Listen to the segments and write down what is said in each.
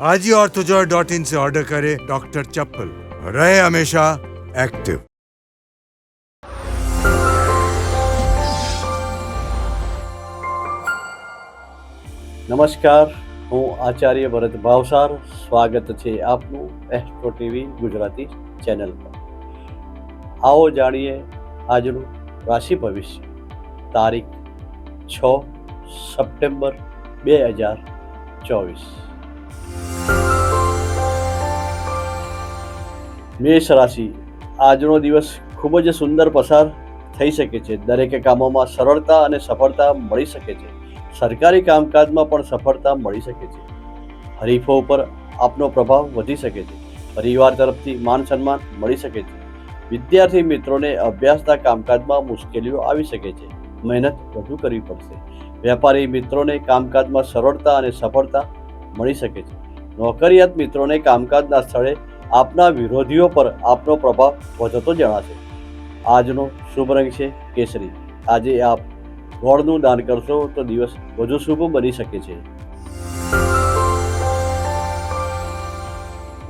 आज ही orthojoy.in से order करें डॉक्टर चप्पल, रहे हमेशा एक्टिव। નમસ્કાર, હું આચાર્ય ભરત ભાવસાર. સ્વાગત છે આપનું એસ્ટ્રો ટીવી ગુજરાતી ચેનલ પર. આવો જાણીએ આજનું રાશિ ભવિષ્ય તારીખ 6 સપ્ટેમ્બર 2024. મેષ રાશિ. આજનો દિવસ ખૂબ જ સુંદર પસાર થઈ શકે છે. દરેક કામોમાં સરળતા અને સફળતા મળી શકે છે. સરકારી કામકાજમાં પણ સફળતા મળી શકે છે. હરીફો ઉપર આપનો પ્રભાવ વધી શકે છે. પરિવાર તરફથી માન સન્માન મળી શકે છે. વિદ્યાર્થી મિત્રોને અભ્યાસના કામકાજમાં મુશ્કેલીઓ આવી શકે છે. મહેનત વધુ કરવી પડશે. વેપારી મિત્રોને કામકાજમાં સરળતા અને સફળતા મળી શકે છે. નોકરિયાત મિત્રોને કામકાજના સ્થળે આપના વિરોધીઓ પર આપનો પ્રભાવ વધતો જણાશે. આજનો શુભ રંગ છે કેસરી. આજે આપ ગોળનું દાન કરશો તો દિવસ વધુ શુભ બની શકે છે.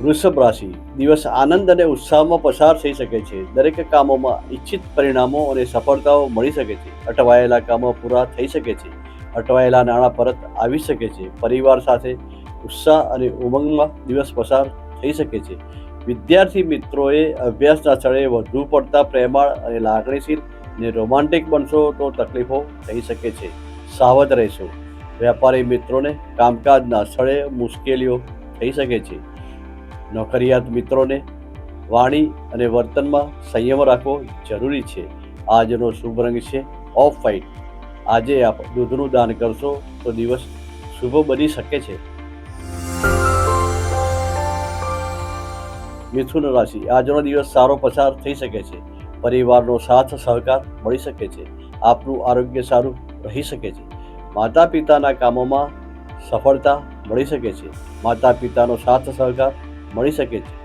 વૃષભ રાશિ. દિવસ આનંદ અને ઉત્સાહમાં પસાર થઈ શકે છે. દરેક કામોમાં ઈચ્છિત પરિણામો અને સફળતાઓ મળી શકે છે. અટવાયેલા કામો પૂરા થઈ શકે છે. અટવાયેલા નાણાં પરત આવી શકે છે. પરિવાર સાથે ઉત્સાહ અને ઉમંગમાં દિવસ પસાર થઈ શકે છે. વિદ્યાર્થી મિત્રોએ અભ્યાસના સ્થળે વધુ પડતા પ્રેમાળ અને લાગણીશીલ ને રોમાન્ટિક બનશો તો તકલીફો થઈ શકે છે. સાવધ રહેશો. વેપારી મિત્રોને કામકાજના સ્થળે મુશ્કેલીઓ થઈ શકે છે. નોકરિયાત મિત્રોને વાણી અને વર્તનમાં સંયમ રાખવો જરૂરી છે. આજનો શુભ રંગ છે ઓફ વ્હાઇટ. આજે આપ દૂધનું દાન કરશો તો દિવસ શુભ બની શકે છે. મિથુન રાશિ. આજનો દિવસ સારો પસાર થઈ શકે છે. પરિવારનો સાથ સહકાર મળી શકે છે. આપનું આરોગ્ય સારું રહી શકે છે. માતા પિતાના કામોમાં સફળતા મળી શકે છે. માતા પિતાનો સાથ સહકાર મળી શકે છે.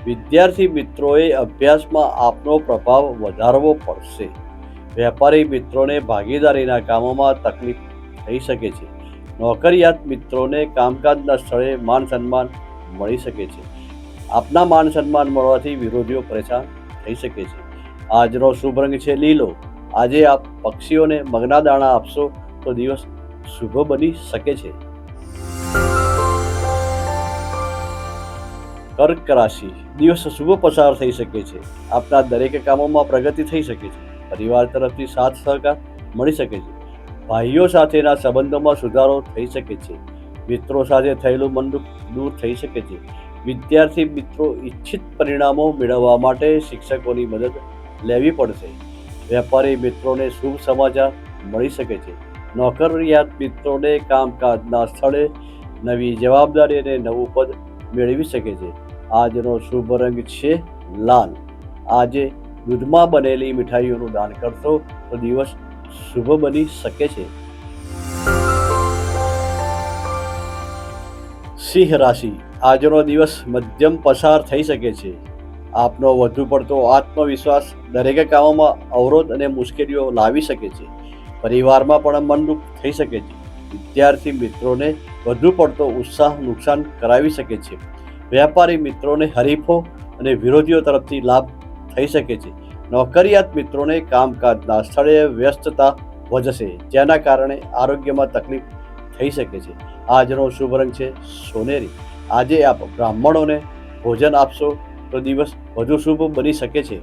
વિદ્યાર્થી મિત્રોએ અભ્યાસમાં આપનો પ્રભાવ વધારવો પડશે. વેપારી મિત્રોને ભાગીદારીના કામોમાં તકલીફ થઈ શકે છે. નોકરિયાત મિત્રોને કામકાજના સ્થળે માન સન્માન મળી શકે છે. આપના માન સન્માન મળવાથી વિરોધીઓ પરેશાન થઈ શકે છે. આજનો શુભ રંગ છે લીલો. આજે આપ પક્ષીઓને મગના દાણા આપશો તો દિવસ શુભ બની શકે છે. કર્ક રાશિ. દિવસ શુભ પસાર થઈ શકે છે. આપના દરેક કામોમાં પ્રગતિ થઈ શકે છે. પરિવાર તરફથી સાથ સહકાર મળી શકે છે. ભાઈઓ સાથેના સંબંધોમાં સુધારો થઈ શકે છે. મિત્રો સાથે થયેલું મનદુખ દૂર થઈ શકે છે. વિદ્યાર્થી મિત્રો ઈચ્છિત પરિણામો મેળવવા માટે શિક્ષકોની મદદ લેવી પડશે. વેપારી મિત્રોને શુભ સમાચાર મળી શકે છે. નોકરિયાત મિત્રોને કામકાજના સ્થળે નવી જવાબદારી અને નવું પદ મેળવી શકે છે. આજનો શુભ રંગ છે લાલ. આજે દૂધમાં બનેલી મીઠાઈઓનું દાન કરશો તો દિવસ શુભ બની શકે છે. સિંહ રાશિ. આજનો દિવસ મધ્યમ પસાર થઈ શકે છે. આપનો વધુ પડતો આત્મવિશ્વાસ દરેક કામોમાં અવરોધ અને મુશ્કેલીઓ લાવી શકે છે. પરિવારમાં પણ મનદુખ થઈ શકે છે. વિદ્યાર્થી મિત્રોને વધુ પડતો ઉત્સાહ નુકસાન કરાવી શકે છે. વેપારી મિત્રોને હરીફો અને વિરોધીઓ તરફથી લાભ થઈ શકે છે. નોકરિયાત મિત્રોને કામકાજના સ્થળે વ્યસ્તતા વધશે, જેના કારણે આરોગ્યમાં તકલીફ થઈ શકે છે. આજનો શુભ રંગ છે સોનેરી. આજે આપ બ્રાહ્મણોને ભોજન આપશો તો દિવસ વધુ શુભ બની શકે છે.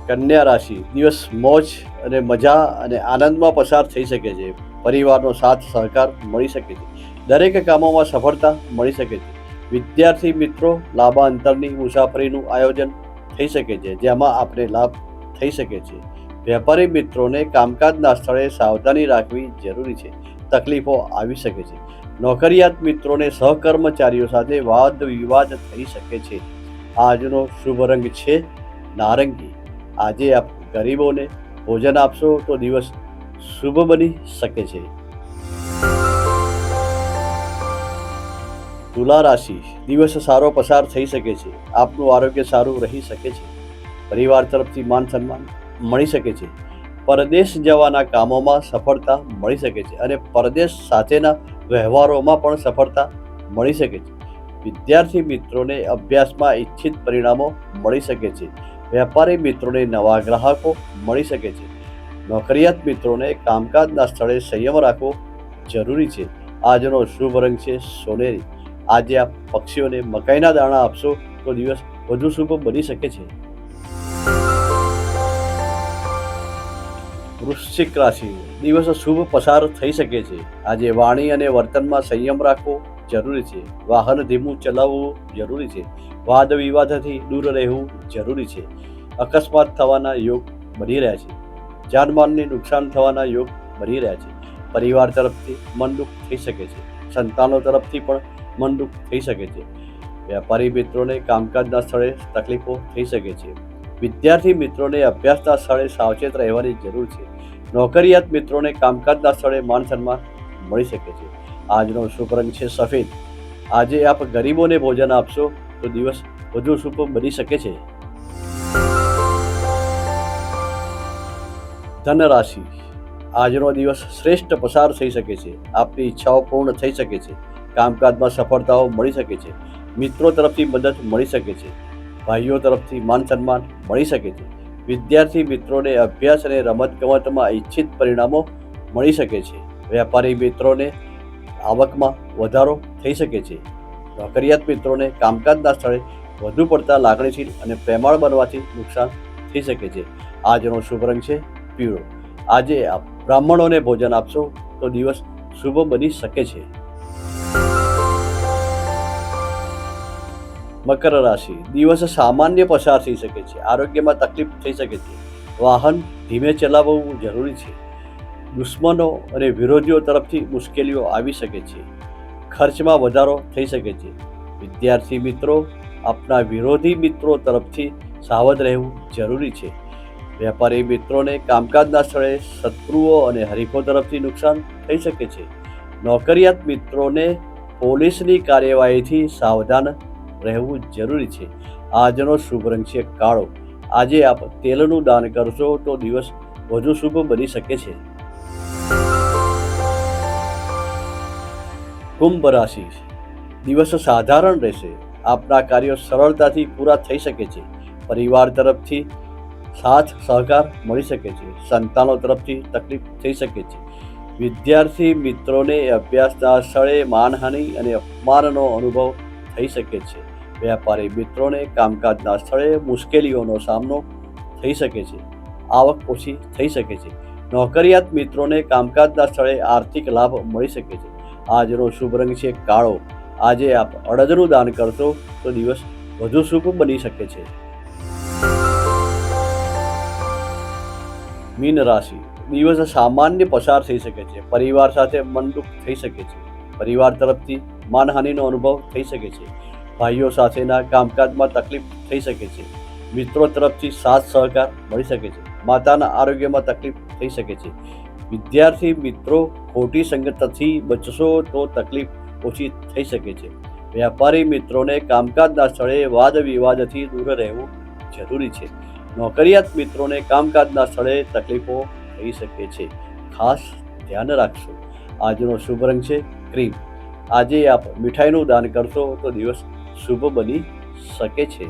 કન્યા રાશિ. દિવસ મોજ અને મજા અને આનંદમાં પસાર થઈ શકે છે. પરિવારનો સાથ સહકાર મળી શકે છે. દરેક કામોમાં સફળતા મળી શકે છે. વિદ્યાર્થી મિત્રો લાંબા અંતરની મુસાફરીનું આયોજન થઈ શકે છે, જેમાં આપણે લાભ થઈ શકે છે. વેપારી મિત્રોને કામકાજના સ્થળે સાવધાની રાખવી જરૂરી છે. તકલીફો આવી શકે છે. નોકરિયાત મિત્રોને સહકર્મચારીઓ સાથે વાદ વિવાદ થઈ શકે છે. આજનો શુભ રંગ છે નારંગી. આજે આપ ગરીબોને ભોજન આપશો તો દિવસ શુભ બની શકે છે. તુલા રાશિ. દિવસ સારો પસાર થઈ શકે છે. આપનું આરોગ્ય સારું રહી શકે છે. પરિવાર તરફથી માન સન્માન મળી શકે છે. પરદેશ જવાના કામોમાં સફળતા મળી શકે છે અને પરદેશ સાથેના વ્યવહારોમાં પણ સફળતા મળી શકે છે. વિદ્યાર્થી મિત્રોને અભ્યાસમાં ઈચ્છિત પરિણામો મળી શકે છે. વેપારી મિત્રોને નવા ગ્રાહકો મળી શકે છે. નોકરિયાત મિત્રોને કામકાજના સ્થળે સંયમ રાખવો જરૂરી છે. આજનો શુભ રંગ છે સોનેરી. આજે આપ પક્ષીઓને મકાઈના દાણા આપશો તો દિવસ વધુ શુભ બની શકે છે. વૃશ્ચિક રાશિ, દિવસ શુભ પસાર થઈ શકે છે. આજે વાણી અને વર્તનમાં સંયમ રાખવો જરૂરી છે. વાહન ધીમું ચલાવવું જરૂરી છે. વાદ વિવાદથી દૂર રહેવું જરૂરી છે. અકસ્માત થવાના યોગ બની રહ્યા છે. જાનમાલને નુકસાન થવાના યોગ બની રહ્યા છે. પરિવાર તરફથી મન દુઃખ થઈ શકે છે. સંતાનો તરફથી પણ મન દુઃખ થઈ શકે છે. વેપારી મિત્રોને કામકાજના સ્થળે તકલીફો થઈ શકે છે. વિદ્યાર્થી મિત્રોને અભ્યાસના સ્થળે સાવચેત રહેવાની જરૂર છે. નોકરિયાત મિત્રોને કામકાજના સ્થળે માન સન્માન મળી શકે છે. આજનો શુભ રંગ છે સફેદ. આજે આપ ગરીબોને ભોજન આપશો તો દિવસ વધુ શુભ બની શકે છે. ધન રાશિ, આજનો દિવસ શ્રેષ્ઠ પસાર થઈ શકે છે. આપની ઈચ્છાઓ પૂર્ણ થઈ શકે છે. કામકાજમાં સફળતાઓ મળી શકે છે. મિત્રો તરફથી મદદ મળી શકે છે. ભાઈઓ તરફથી માન સન્માન મળી શકે છે. વિદ્યાર્થી મિત્રોને અભ્યાસ અને રમતગમતમાં ઈચ્છિત પરિણામો મળી શકે છે. વેપારી મિત્રોને આવકમાં વધારો થઈ શકે છે. નોકરિયાત મિત્રોને કામકાજના સ્થળે વધુ પડતા લાગણીશીલ અને પ્રેમાળ બનવાથી નુકસાન થઈ શકે છે. આજનો શુભ રંગ છે પીળો. આજે આપ બ્રાહ્મણોને ભોજન આપશો તો દિવસ શુભ બની શકે છે. મકર રાશિ, દિવસ સામાન્ય પસાર થઈ શકે છે. આરોગ્યમાં તકલીફ થઈ શકે છે. વાહન ધીમે ચલાવવું જરૂરી છે. દુશ્મનો અને વિરોધીઓ તરફથી મુશ્કેલીઓ આવી શકે છે. ખર્ચમાં વધારો થઈ શકે છે. વિદ્યાર્થી મિત્રો આપના વિરોધી મિત્રો તરફથી સાવધ રહેવું જરૂરી છે. વેપારી મિત્રોને કામકાજના સ્થળે શત્રુઓ અને હરીફો તરફથી નુકસાન થઈ શકે છે. નોકરિયાત મિત્રોને પોલીસની કાર્યવાહીથી સાવધાન રહેવું જરૂરી છે. આજનો શુભ રંગ છે કાળો. આજે આપ તેલનું દાન કરશો તો દિવસ વધુ શુભ બની શકે છે. કુંભ રાશિ, દિવસ સાધારણ રહેશે. આપના કાર્યો સરળતાથી પૂરા થઈ શકે છે. પરિવાર તરફથી સાથ સહકાર મળી શકે છે. સંતાનો તરફથી તકલીફ થઈ શકે છે. વિદ્યાર્થી મિત્રોને અભ્યાસના સ્થળે માનહાનિ અને અપમાનનો અનુભવ થઈ શકે છે. વેપારી મિત્રોને કામકાજના સ્થળે મુશ્કેલીઓનો સામનો થઈ શકે છે. આવક ઓછી થઈ શકે છે. નોકરિયાત મિત્રોને કામકાજના સ્થળે આર્થિક લાભ મળી શકે છે. આજનો શુભ રંગ છે કાળો. આજે આપ અડદનું દાન કરશો તો દિવસ વધુ શુભ બની શકે છે. મીન રાશિ, દિવસ સામાન્ય પસાર થઈ શકે છે. પરિવાર સાથે મન દુઃખ થઈ શકે છે. પરિવાર તરફથી માનહાનિનો અનુભવ થઈ શકે છે. ભાઈઓ સાથેના કામકાજમાં તકલીફ થઈ શકે છે. મિત્રો તરફથી સાથ સહકાર મળી શકે છે. માતાના આરોગ્યમાં તકલીફ થઈ શકે છે. વિદ્યાર્થી મિત્રો ખોટી સંગતથી બચશો તો તકલીફ ઓછી થઈ શકે છે. વેપારી મિત્રોને કામકાજના સ્થળે વાદ વિવાદથી દૂર રહેવું જરૂરી છે. નોકરિયાત મિત્રોને કામકાજના સ્થળે તકલીફો થઈ શકે છે. ખાસ ધ્યાન રાખશો. આજનો શુભ રંગ છે ક્રીમ. આજે આપ મીઠાઈનું દાન કરશો તો દિવસ શુભ બની શકે છે.